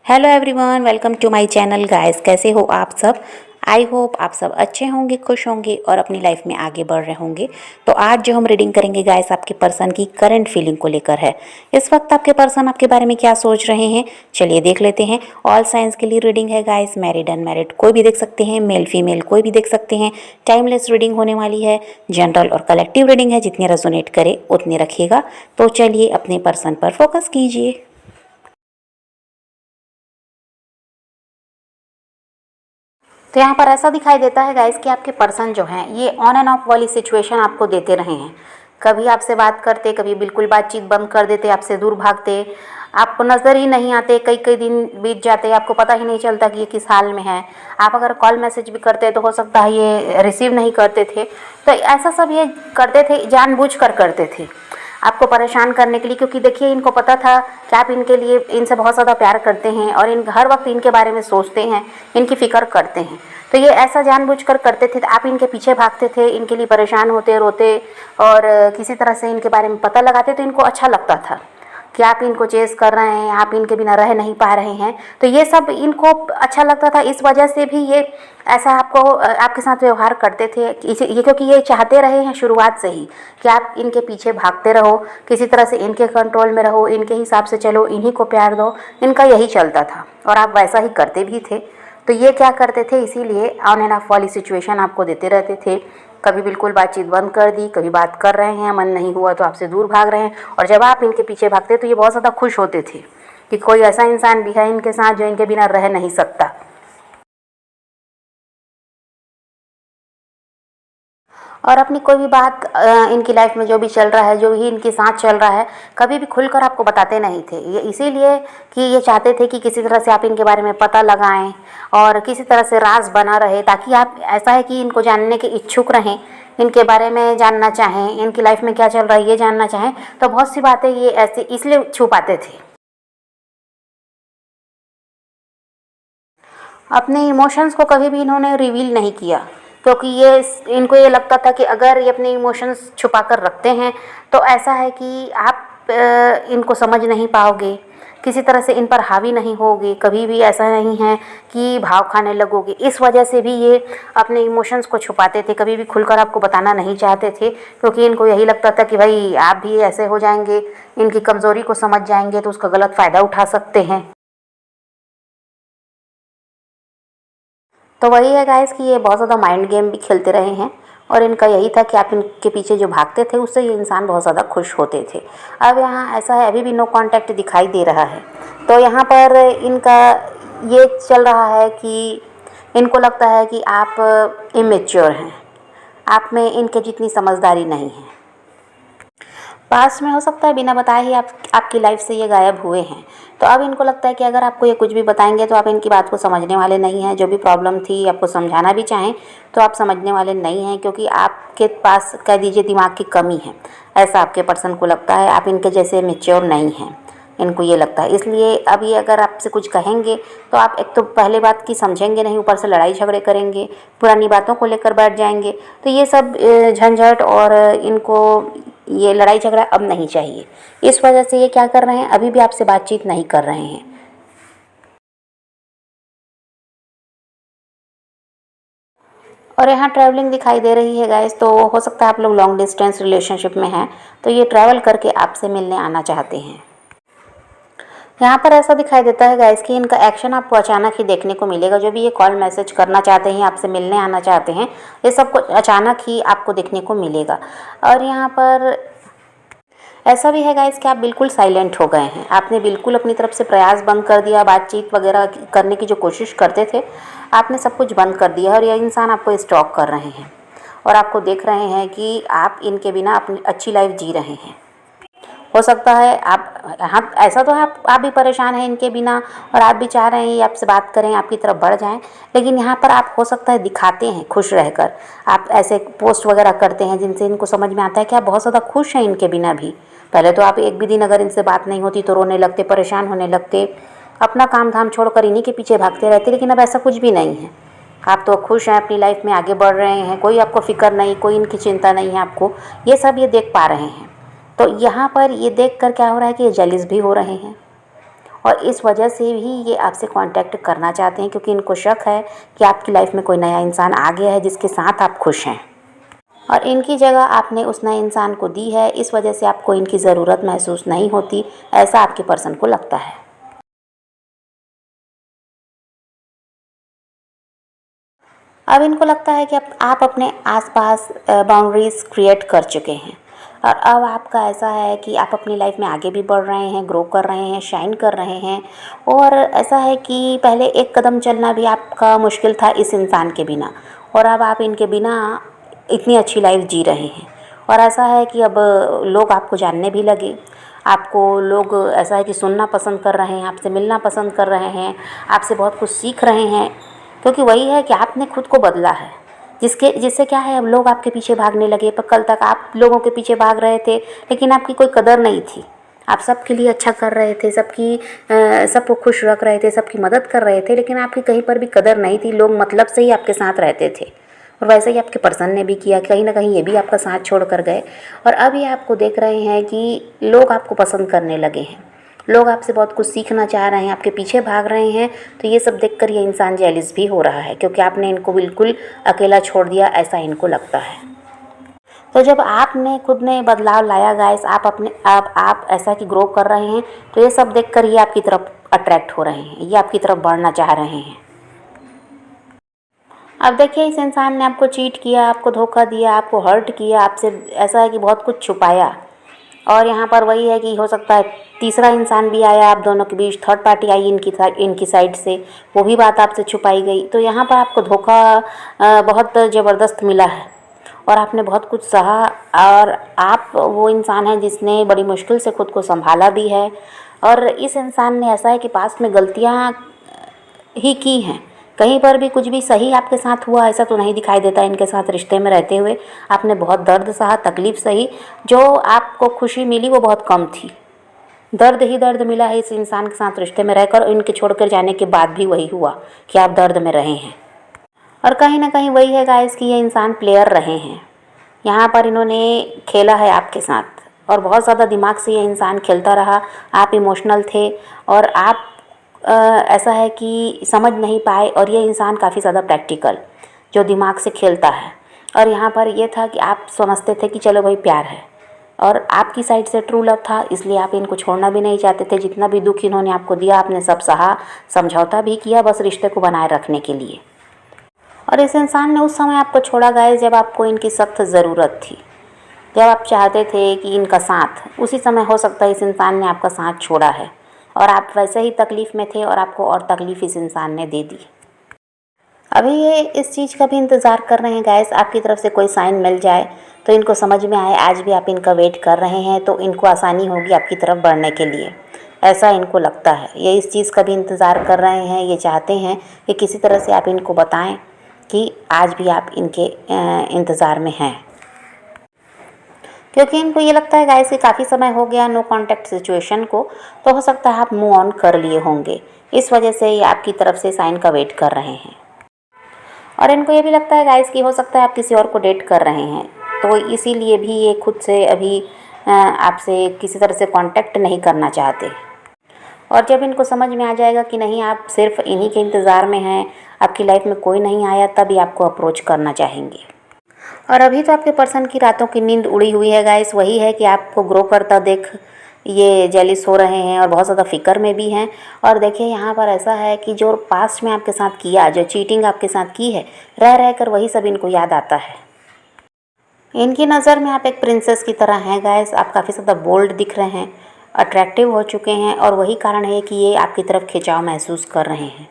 Hello everyone, welcome to my channel guys. कैसे हो आप सब? आई होप आप सब अच्छे होंगे, खुश होंगे और अपनी लाइफ में आगे बढ़ रहे होंगे। तो आज जो हम रीडिंग करेंगे गाइस, आपके पर्सन की करंट फीलिंग को लेकर है। इस वक्त आपके पर्सन आपके बारे में क्या सोच रहे हैं, चलिए देख लेते हैं। ऑल साइंस के लिए रीडिंग है गाइस, मैरिड अनमैरिड कोई भी देख सकते हैं, मेल फीमेल कोई भी देख सकते हैं। टाइमलेस रीडिंग होने वाली है, जनरल और कलेक्टिव रीडिंग है, जितने रेजोनेट करे उतने रखिएगा। तो चलिए अपने पर्सन पर फोकस कीजिए। तो यहाँ पर ऐसा दिखाई देता है गाइस कि आपके पर्सन जो हैं ये ऑन एंड ऑफ वाली सिचुएशन आपको देते रहे हैं। कभी आपसे बात करते, कभी बिल्कुल बातचीत बंद कर देते, आपसे दूर भागते, आपको नज़र ही नहीं आते, कई कई दिन बीत जाते, आपको पता ही नहीं चलता कि ये किस हाल में है। आप अगर कॉल मैसेज भी करते तो हो सकता है ये रिसीव नहीं करते थे। तो ऐसा सब ये करते थे, जानबूझकर करते थे आपको परेशान करने के लिए, क्योंकि देखिए इनको पता था कि आप इनके लिए, इनसे बहुत ज़्यादा प्यार करते हैं और इन हर वक्त इनके बारे में सोचते हैं, इनकी फ़िक्र करते हैं। तो ये ऐसा जानबूझकर करते थे, आप इनके पीछे भागते थे, इनके लिए परेशान होते, रोते और किसी तरह से इनके बारे में पता लगाते, तो इनको अच्छा लगता था कि आप इनको चेस कर रहे हैं, आप इनके बिना रह नहीं पा रहे हैं। तो ये सब इनको अच्छा लगता था, इस वजह से भी ये ऐसा आपको आपके साथ व्यवहार करते थे। ये क्योंकि ये चाहते रहे हैं शुरुआत से ही कि आप इनके पीछे भागते रहो, किसी तरह से इनके कंट्रोल में रहो, इनके हिसाब से चलो, इन्हीं को प्यार दो, इनका यही चलता था और आप वैसा ही करते भी थे। तो ये क्या करते थे, इसीलिए ऑन एंड ऑफ वाली सिचुएशन आपको देते रहते थे। कभी बिल्कुल बातचीत बंद कर दी, कभी बात कर रहे हैं, मन नहीं हुआ तो आपसे दूर भाग रहे हैं। और जब आप इनके पीछे भागते तो ये बहुत ज़्यादा खुश होते थे कि कोई ऐसा इंसान भी है इनके साथ जो इनके बिना रह नहीं सकता। और अपनी कोई भी बात इनकी लाइफ में जो भी चल रहा है, जो भी इनके साथ चल रहा है, कभी भी खुलकर आपको बताते नहीं थे। ये इसीलिए कि ये चाहते थे कि किसी तरह से आप इनके बारे में पता लगाएं और किसी तरह से राज बना रहे, ताकि आप, ऐसा है कि इनको जानने के इच्छुक रहें, इनके बारे में जानना चाहें, इनकी लाइफ में क्या चल रहा है ये जानना चाहें। तो बहुत सी बातें ये ऐसे इसलिए छुपाते थे। अपने इमोशंस को कभी भी इन्होंने रिवील नहीं किया, क्योंकि ये, इनको ये लगता था कि अगर ये अपने इमोशंस छुपा कर रखते हैं तो ऐसा है कि आप इनको समझ नहीं पाओगे, किसी तरह से इन पर हावी नहीं होगे, कभी भी ऐसा नहीं है कि भाव खाने लगोगे। इस वजह से भी ये अपने इमोशंस को छुपाते थे, कभी भी खुलकर आपको बताना नहीं चाहते थे, क्योंकि इनको यही लगता था कि भाई आप भी ऐसे हो जाएंगे, इनकी कमज़ोरी को समझ जाएंगे तो उसका गलत फ़ायदा उठा सकते हैं। तो वही है गाइस कि ये बहुत ज़्यादा माइंड गेम भी खेलते रहे हैं और इनका यही था कि आप इनके पीछे जो भागते थे उससे ये इंसान बहुत ज़्यादा खुश होते थे। अब यहाँ ऐसा है, अभी भी नो कांटेक्ट दिखाई दे रहा है। तो यहाँ पर इनका ये चल रहा है कि इनको लगता है कि आप इमेच्योर हैं, आप में इनके जितनी समझदारी नहीं है। पास्ट में हो सकता है बिना बताए ही आपकी लाइफ से ये गायब हुए हैं। तो अब इनको लगता है कि अगर आपको ये कुछ भी बताएंगे तो आप इनकी बात को समझने वाले नहीं हैं। जो भी प्रॉब्लम थी, आपको समझाना भी चाहें तो आप समझने वाले नहीं हैं, क्योंकि आपके पास कह दीजिए दिमाग की कमी है, ऐसा आपके पर्सन को लगता है। आप इनके जैसे मेच्योर नहीं हैं, इनको ये लगता है। इसलिए अब ये अगर आपसे कुछ कहेंगे तो आप एक तो पहले बात की समझेंगे नहीं, ऊपर से लड़ाई झगड़े करेंगे, पुरानी बातों को लेकर बैठ जाएंगे। तो ये सब झंझट और इनको ये लड़ाई झगड़ा अब नहीं चाहिए। इस वजह से ये क्या कर रहे हैं, अभी भी आपसे बातचीत नहीं कर रहे हैं। और यहाँ ट्रैवलिंग दिखाई दे रही है गाइस, तो हो सकता है आप लोग लॉन्ग डिस्टेंस रिलेशनशिप में हैं, तो ये ट्रैवल करके आपसे मिलने आना चाहते हैं। यहाँ पर ऐसा दिखाई देता है गाइस कि इनका एक्शन आपको अचानक ही देखने को मिलेगा। जो भी ये कॉल मैसेज करना चाहते हैं, आपसे मिलने आना चाहते हैं, ये सब कुछ अचानक ही आपको देखने को मिलेगा। और यहाँ पर ऐसा भी है गाइस कि आप बिल्कुल साइलेंट हो गए हैं, आपने बिल्कुल अपनी तरफ से प्रयास बंद कर दिया, बातचीत वगैरह करने की जो कोशिश करते थे आपने सब कुछ बंद कर दिया। और यह इंसान आपको स्टॉक कर रहे हैं और आपको देख रहे हैं कि आप इनके बिना अपनी अच्छी लाइफ जी रहे हैं। हो सकता है आप, हाँ ऐसा तो है, आप भी परेशान हैं इनके बिना और आप भी चाह रहे हैं ये आपसे बात करें, आपकी तरफ बढ़ जाएं। लेकिन यहाँ पर आप, हो सकता है, दिखाते हैं खुश रहकर, आप ऐसे पोस्ट वगैरह करते हैं जिनसे इनको समझ में आता है कि आप बहुत ज़्यादा खुश हैं इनके बिना भी। पहले तो आप एक भी दिन अगर इनसे बात नहीं होती तो रोने लगते, परेशान होने लगते, अपना काम धाम छोड़कर इन्हीं के पीछे भागते रहते। लेकिन अब ऐसा कुछ भी नहीं है, आप तो खुश हैं, अपनी लाइफ में आगे बढ़ रहे हैं, कोई आपको फ़िक्र नहीं, कोई इनकी चिंता नहीं है आपको। ये सब ये देख पा रहे हैं। तो यहाँ पर ये देख कर क्या हो रहा है कि ये जेलिस भी हो रहे हैं और इस वजह से भी ये आपसे कांटेक्ट करना चाहते हैं, क्योंकि इनको शक है कि आपकी लाइफ में कोई नया इंसान आ गया है जिसके साथ आप खुश हैं और इनकी जगह आपने उस नए इंसान को दी है। इस वजह से आपको इनकी ज़रूरत महसूस नहीं होती, ऐसा आपके पर्सन को लगता है। अब इनको लगता है कि आप अपने आसपास बाउंड्रीज़ क्रिएट कर चुके हैं और अब आपका ऐसा है कि आप अपनी लाइफ में आगे भी बढ़ रहे हैं, ग्रो कर रहे हैं, शाइन कर रहे हैं। और ऐसा है कि पहले एक कदम चलना भी आपका मुश्किल था इस इंसान के बिना, और अब आप इनके बिना इतनी अच्छी लाइफ जी रहे हैं। और ऐसा है कि अब लोग आपको जानने भी लगे, आपको लोग ऐसा है कि सुनना पसंद कर रहे हैं, आपसे मिलना पसंद कर रहे हैं, आपसे बहुत कुछ सीख रहे हैं, क्योंकि वही है कि आपने खुद को बदला है। जिससे क्या है, अब लोग आपके पीछे भागने लगे। पर कल तक आप लोगों के पीछे भाग रहे थे लेकिन आपकी कोई कदर नहीं थी। आप सबके लिए अच्छा कर रहे थे, सबको खुश रख रहे थे, सबकी मदद कर रहे थे, लेकिन आपकी कहीं पर भी कदर नहीं थी। लोग मतलब से ही आपके साथ रहते थे और वैसे ही आपके पर्सन ने भी किया। कहीं ना कहीं ये भी आपका साथ छोड़ कर गए और अब ये आपको देख रहे हैं कि लोग आपको पसंद करने लगे हैं, लोग आपसे बहुत कुछ सीखना चाह रहे हैं, आपके पीछे भाग रहे हैं। तो ये सब देखकर ये इंसान जेलिस भी हो रहा है, क्योंकि आपने इनको बिल्कुल अकेला छोड़ दिया, ऐसा इनको लगता है। तो जब आपने खुद ने बदलाव लाया गाइस, आप ऐसा कि ग्रो कर रहे हैं, तो ये सब देखकर ये आपकी तरफ अट्रैक्ट हो रहे हैं, ये आपकी तरफ बढ़ना चाह रहे हैं। अब देखिए, इस इंसान ने आपको चीट किया, आपको धोखा दिया, आपको हर्ट किया, आपसे ऐसा है कि बहुत कुछ छुपाया। और यहाँ पर वही है कि हो सकता है तीसरा इंसान भी आया आप दोनों के बीच, थर्ड पार्टी आई इनकी साइड से, वो भी बात आपसे छुपाई गई। तो यहाँ पर आपको धोखा बहुत ज़बरदस्त मिला है और आपने बहुत कुछ सहा। और आप वो इंसान हैं जिसने बड़ी मुश्किल से खुद को संभाला भी है। और इस इंसान ने ऐसा है कि पास्ट में गलतियाँ ही की हैं, कहीं पर भी कुछ भी सही आपके साथ हुआ ऐसा तो नहीं दिखाई देता। इनके साथ रिश्ते में रहते हुए आपने बहुत दर्द सहा, तकलीफ़ सही, जो आपको खुशी मिली वो बहुत कम थी। दर्द ही दर्द मिला है इस इंसान के साथ रिश्ते में रहकर, और इनके छोड़कर जाने के बाद भी वही हुआ कि आप दर्द में रहे हैं। और कहीं ना कहीं वही है गाइस कि ये इंसान प्लेयर रहे हैं। यहाँ पर इन्होंने खेला है आपके साथ और बहुत ज़्यादा दिमाग से ये इंसान खेलता रहा। आप इमोशनल थे और आप ऐसा है कि समझ नहीं पाए, और ये इंसान काफ़ी ज़्यादा प्रैक्टिकल, जो दिमाग से खेलता है। और यहाँ पर ये था कि आप समझते थे कि चलो भाई प्यार है, और आपकी साइड से ट्रू लव था, इसलिए आप इनको छोड़ना भी नहीं चाहते थे। जितना भी दुख इन्होंने आपको दिया आपने सब सहा, समझौता भी किया, बस रिश्ते को बनाए रखने के लिए। और इस इंसान ने उस समय आपको छोड़ा गाइस जब आपको इनकी सख्त ज़रूरत थी, जब आप चाहते थे कि इनका साथ, उसी समय हो सकता है इस इंसान ने आपका साथ छोड़ा है और आप वैसे ही तकलीफ़ में थे और आपको और तकलीफ़ इस इंसान ने दे दी। अभी ये इस चीज़ का भी इंतज़ार कर रहे हैं गाइस, आपकी तरफ से कोई साइन मिल जाए तो इनको समझ में आए आज भी आप इनका वेट कर रहे हैं, तो इनको आसानी होगी आपकी तरफ बढ़ने के लिए, ऐसा इनको लगता है। ये इस चीज़ का भी इंतज़ार कर रहे हैं, ये चाहते हैं कि किसी तरह से आप इनको बताएं कि आज भी आप इनके इंतज़ार में हैं, क्योंकि इनको ये लगता है गाइस कि काफ़ी समय हो गया नो कांटेक्ट सिचुएशन को, तो हो सकता है आप मूव ऑन कर लिए होंगे। इस वजह से ये आपकी तरफ से साइन का वेट कर रहे हैं। और इनको ये भी लगता है गाइस कि हो सकता है आप किसी और को डेट कर रहे हैं, तो इसीलिए भी ये खुद से अभी आपसे किसी तरह से कांटेक्ट नहीं करना चाहते। और जब इनको समझ में आ जाएगा कि नहीं आप सिर्फ इन्हीं के इंतज़ार में हैं, आपकी लाइफ में कोई नहीं आया, तभी आपको अप्रोच करना चाहेंगे। और अभी तो आपके पर्सन की रातों की नींद उड़ी हुई है गाइस, वही है कि आपको ग्रो करता देख ये जेलिस हो रहे हैं और बहुत ज़्यादा फिक्र में भी हैं। और देखिए यहाँ पर ऐसा है कि जो पास्ट में आपके साथ किया, जो चीटिंग आपके साथ की है, रह कर वही सब इनको याद आता है। इनकी नज़र में आप एक प्रिंसेस की तरह हैं गाइस, आप काफ़ी ज़्यादा बोल्ड दिख रहे हैं, अट्रैक्टिव हो चुके हैं, और वही कारण है कि ये आपकी तरफ खिंचाव महसूस कर रहे हैं।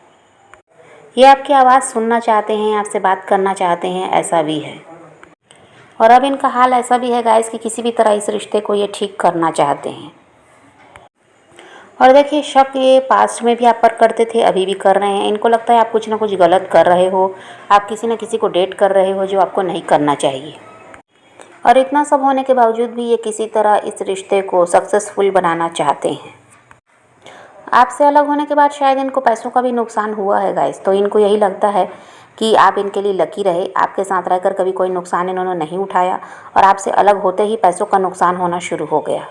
ये आपकी आवाज़ सुनना चाहते हैं, आपसे बात करना चाहते हैं, ऐसा भी है। और अब इनका हाल ऐसा भी है गाइस कि किसी भी तरह इस रिश्ते को ये ठीक करना चाहते हैं। और देखिए, शक ये पास्ट में भी आप पर करते थे, अभी भी कर रहे हैं। इनको लगता है आप कुछ ना कुछ गलत कर रहे हो, आप किसी न किसी को डेट कर रहे हो जो आपको नहीं करना चाहिए। और इतना सब होने के बावजूद भी ये किसी तरह इस रिश्ते को सक्सेसफुल बनाना चाहते हैं। आपसे अलग होने के बाद शायद इनको पैसों का भी नुकसान हुआ है गाइस, तो इनको यही लगता है कि आप इनके लिए लकी रहे, आपके साथ रहकर कभी कोई नुकसान इन्होंने नहीं उठाया, और आपसे अलग होते ही पैसों का नुकसान होना शुरू हो गया।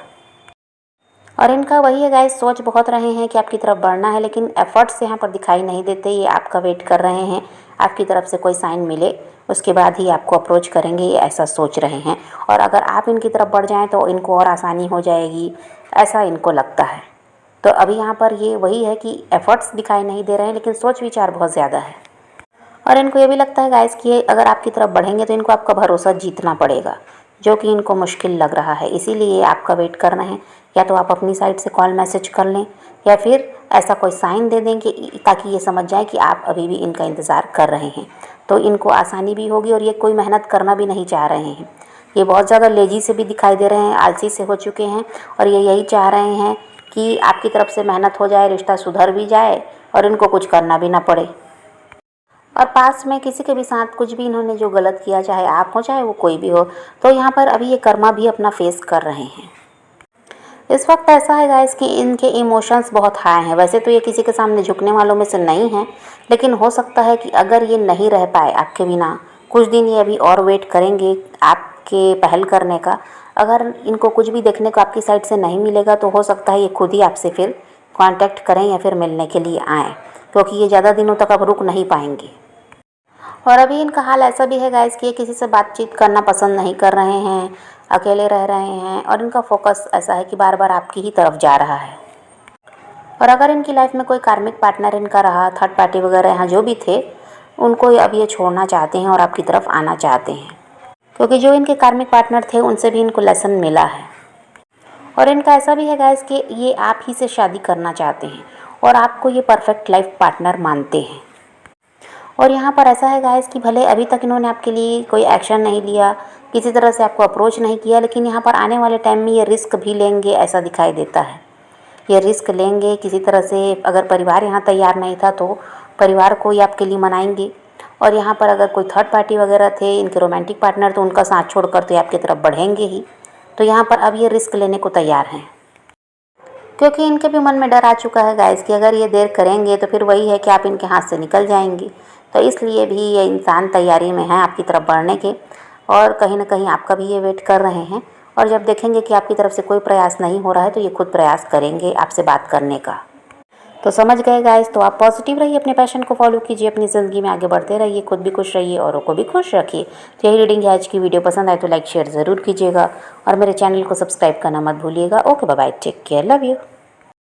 और इनका वही है गाइस, सोच बहुत रहे हैं कि आपकी तरफ बढ़ना है, लेकिन एफर्ट्स यहाँ पर दिखाई नहीं देते। ये आपका वेट कर रहे हैं, आपकी तरफ से कोई साइन मिले उसके बाद ही आपको अप्रोच करेंगे, ये ऐसा सोच रहे हैं। और अगर आप इनकी तरफ बढ़ जाएं तो इनको और आसानी हो जाएगी, ऐसा इनको लगता है। तो अभी यहाँ पर ये वही है कि एफर्ट्स दिखाई नहीं दे रहे हैं, लेकिन सोच विचार बहुत ज़्यादा है। और इनको ये भी लगता है गाइस कि अगर आपकी तरफ बढ़ेंगे तो इनको आपका भरोसा जीतना पड़ेगा, जो कि इनको मुश्किल लग रहा है। इसीलिए आपका वेट कर रहे हैं। या तो आप अपनी साइड से कॉल मैसेज कर लें, या फिर ऐसा कोई साइन दे दें कि ताकि ये समझ जाए कि आप अभी भी इनका इंतज़ार कर रहे हैं। तो इनको आसानी भी होगी और ये कोई मेहनत करना भी नहीं चाह रहे हैं। ये बहुत ज़्यादा लेजी से भी दिखाई दे रहे हैं, आलसी से हो चुके हैं। और ये यही चाह रहे हैं कि आपकी तरफ से मेहनत हो जाए, रिश्ता सुधर भी जाए और इनको कुछ करना भी ना पड़े। और पास में किसी के भी साथ कुछ भी इन्होंने जो गलत किया, चाहे आप हो चाहे वो कोई भी हो, तो यहाँ पर अभी ये कर्मा भी अपना फेस कर रहे हैं। इस वक्त ऐसा है गाइस कि इनके इमोशंस बहुत हाई हैं। वैसे तो ये किसी के सामने झुकने वालों में से नहीं हैं, लेकिन हो सकता है कि अगर ये नहीं रह पाए आपके बिना कुछ दिन, ये अभी और वेट करेंगे आपके पहल करने का। अगर इनको कुछ भी देखने को आपकी साइड से नहीं मिलेगा तो हो सकता है ये खुद ही आपसे फिर कांटेक्ट करें या फिर मिलने के लिए आएँ, क्योंकि ये ज़्यादा दिनों तक अब रुक नहीं पाएंगे। और अभी इनका हाल ऐसा भी है गाइस कि ये किसी से बातचीत करना पसंद नहीं कर रहे हैं, अकेले रह रहे हैं। और इनका फोकस ऐसा है कि बार बार आपकी ही तरफ जा रहा है। और अगर इनकी लाइफ में कोई कार्मिक पार्टनर इनका रहा, थर्ड पार्टी वगैरह यहाँ जो भी थे, उनको अब ये छोड़ना चाहते हैं और आपकी तरफ आना चाहते हैं, क्योंकि जो इनके कार्मिक पार्टनर थे उनसे भी इनको लेसन मिला है। और इनका ऐसा भी है गाइस कि ये आप ही से शादी करना चाहते हैं और आपको ये परफेक्ट लाइफ पार्टनर मानते हैं। और यहाँ पर ऐसा है गाइस कि भले अभी तक इन्होंने आपके लिए कोई एक्शन नहीं लिया, किसी तरह से आपको अप्रोच नहीं किया, लेकिन यहाँ पर आने वाले टाइम में ये रिस्क भी लेंगे, ऐसा दिखाई देता है। ये रिस्क लेंगे किसी तरह से। अगर परिवार यहाँ तैयार नहीं था तो परिवार को ही आपके लिए मनाएंगे। और यहाँ पर अगर कोई थर्ड पार्टी वगैरह थे, इनके रोमांटिक पार्टनर, तो उनका साथ छोड़कर तो ये आपकी तरफ बढ़ेंगे ही। तो यहाँ पर अब ये रिस्क लेने को तैयार हैं, क्योंकि इनके भी मन में डर आ चुका है गाइस कि अगर ये देर करेंगे तो फिर वही है कि आप इनके हाथ से निकल जाएंगे। तो इसलिए भी ये इंसान तैयारी में है आपकी तरफ बढ़ने के, और कहीं ना कहीं आपका भी ये वेट कर रहे हैं। और जब देखेंगे कि आपकी तरफ से कोई प्रयास नहीं हो रहा है तो ये खुद प्रयास करेंगे आपसे बात करने का। तो समझ गए गाइस। तो आप पॉजिटिव रहिए, अपने पैशन को फॉलो कीजिए, अपनी ज़िंदगी में आगे बढ़ते रहिए, खुद भी खुश रहिए, औरों को भी खुश रखिए। तो यही रीडिंग है आज की। वीडियो पसंद आए तो लाइक शेयर ज़रूर कीजिएगा और मेरे चैनल को सब्सक्राइब करना मत भूलिएगा। Okay bye bye, take care, love you.